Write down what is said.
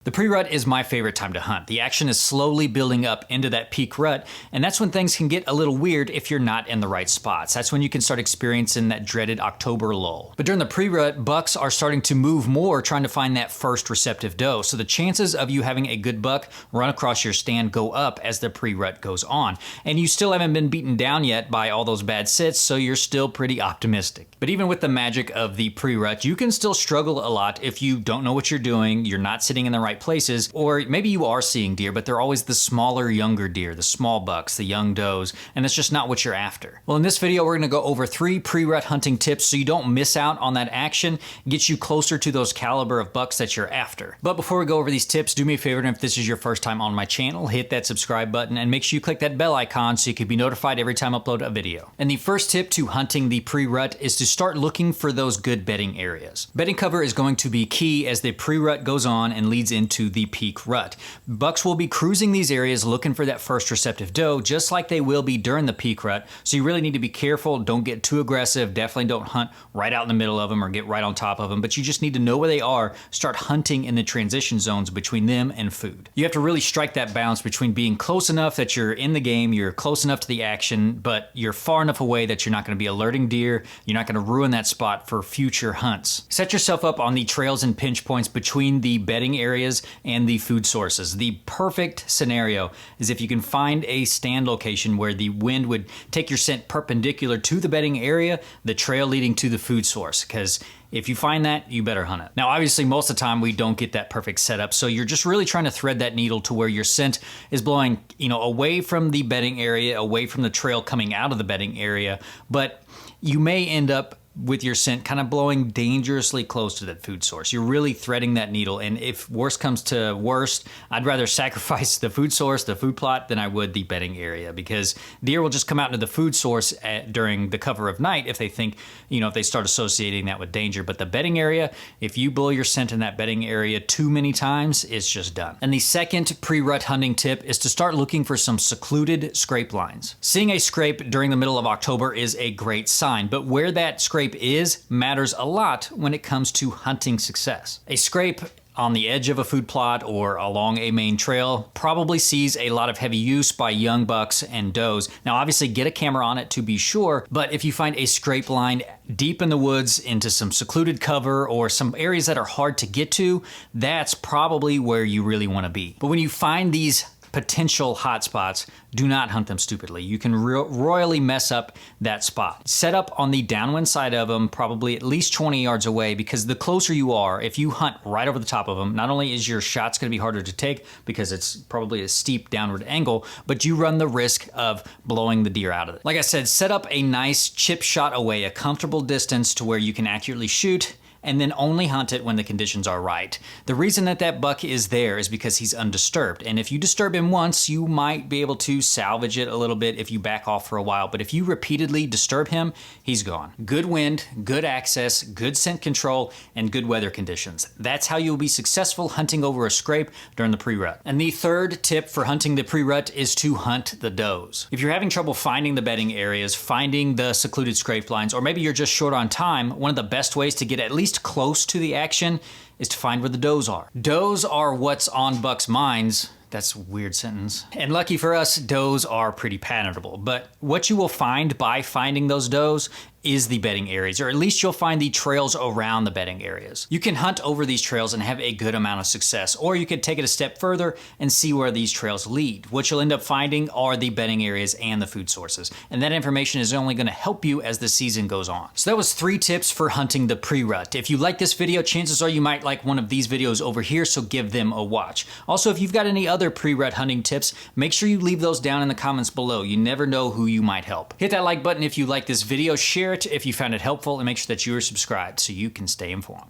The pre-rut is my favorite time to hunt. The action is slowly building up into that peak rut, and that's when things can get a little weird if you're not in the right spots. That's when you can start experiencing that dreaded October lull. But during the pre-rut, bucks are starting to move more, trying to find that first receptive doe. So the chances of you having a good buck run across your stand go up as the pre-rut goes on. And you still haven't been beaten down yet by all those bad sits, so you're still pretty optimistic. But even with the magic of the pre-rut, you can still struggle a lot if you don't know what you're doing, you're not sitting in the right places, or maybe you are seeing deer, but they're always the smaller, younger deer, the small bucks, the young does, and that's just not what you're after. Well, in this video, we're gonna go over 3 pre-rut hunting tips so you don't miss out on that action, get you closer to those caliber of bucks that you're after. But before we go over these tips, do me a favor, and if this is your first time on my channel, hit that subscribe button and make sure you click that bell icon so you can be notified every time I upload a video. And the first tip to hunting the pre-rut is to start looking for those good bedding areas. Bedding cover is going to be key as the pre-rut goes on and leads into the peak rut. Bucks will be cruising these areas looking for that first receptive doe, just like they will be during the peak rut. So you really need to be careful. Don't get too aggressive. Definitely don't hunt right out in the middle of them or get right on top of them, but you just need to know where they are. Start hunting in the transition zones between them and food. You have to really strike that balance between being close enough that you're in the game, you're close enough to the action, but you're far enough away that you're not going to be alerting deer. You're not going to ruin that spot for future hunts. Set yourself up on the trails and pinch points between the bedding areas and the food sources. The perfect scenario is if you can find a stand location where the wind would take your scent perpendicular to the bedding area, the trail leading to the food source, because if you find that, you better hunt it. Now, obviously, most of the time we don't get that perfect setup, so you're just really trying to thread that needle to where your scent is blowing, away from the bedding area, away from the trail coming out of the bedding area, but you may end up with your scent kind of blowing dangerously close to that food source. You're really threading that needle, and if worst comes to worst, I'd rather sacrifice the food source, the food plot, than I would the bedding area, because deer will just come out into the food source during the cover of night if they think, if they start associating that with danger. But the bedding area, if you blow your scent in that bedding area too many times, it's just done. And the second pre-rut hunting tip is to start looking for some secluded scrape lines. Seeing a scrape during the middle of October is a great sign, but where that scrape is matters a lot when it comes to hunting success. A scrape on the edge of a food plot or along a main trail probably sees a lot of heavy use by young bucks and does. Now, obviously get a camera on it to be sure, but if you find a scrape line deep in the woods into some secluded cover or some areas that are hard to get to, that's probably where you really want to be. But when you find these potential hotspots, do not hunt them stupidly. You can royally mess up that spot. Set up on the downwind side of them, probably at least 20 yards away, because the closer you are, if you hunt right over the top of them, not only is your shot's gonna be harder to take because it's probably a steep downward angle, but you run the risk of blowing the deer out of it. Like I said, set up a nice chip shot away, a comfortable distance to where you can accurately shoot, and then only hunt it when the conditions are right. The reason that that buck is there is because he's undisturbed, and if you disturb him once, you might be able to salvage it a little bit if you back off for a while, but if you repeatedly disturb him, he's gone. Good wind, good access, good scent control, and good weather conditions. That's how you'll be successful hunting over a scrape during the pre-rut. And the third tip for hunting the pre-rut is to hunt the does. If you're having trouble finding the bedding areas, finding the secluded scrape lines, or maybe you're just short on time, one of the best ways to get at least close to the action is to find where the does are. Does are what's on bucks' minds. That's a weird sentence. And lucky for us, does are pretty patentable. But what you will find by finding those does is the bedding areas, or at least you'll find the trails around the bedding areas. You can hunt over these trails and have a good amount of success, or you could take it a step further and see where these trails lead. What you'll end up finding are the bedding areas and the food sources, and that information is only gonna help you as the season goes on. So that was 3 tips for hunting the pre-rut. If you like this video, chances are you might like one of these videos over here, so give them a watch. Also, if you've got any other pre-rut hunting tips, make sure you leave those down in the comments below. You never know who you might help. Hit that like button if you like this video, share it if you found it helpful, and make sure that you are subscribed so you can stay informed.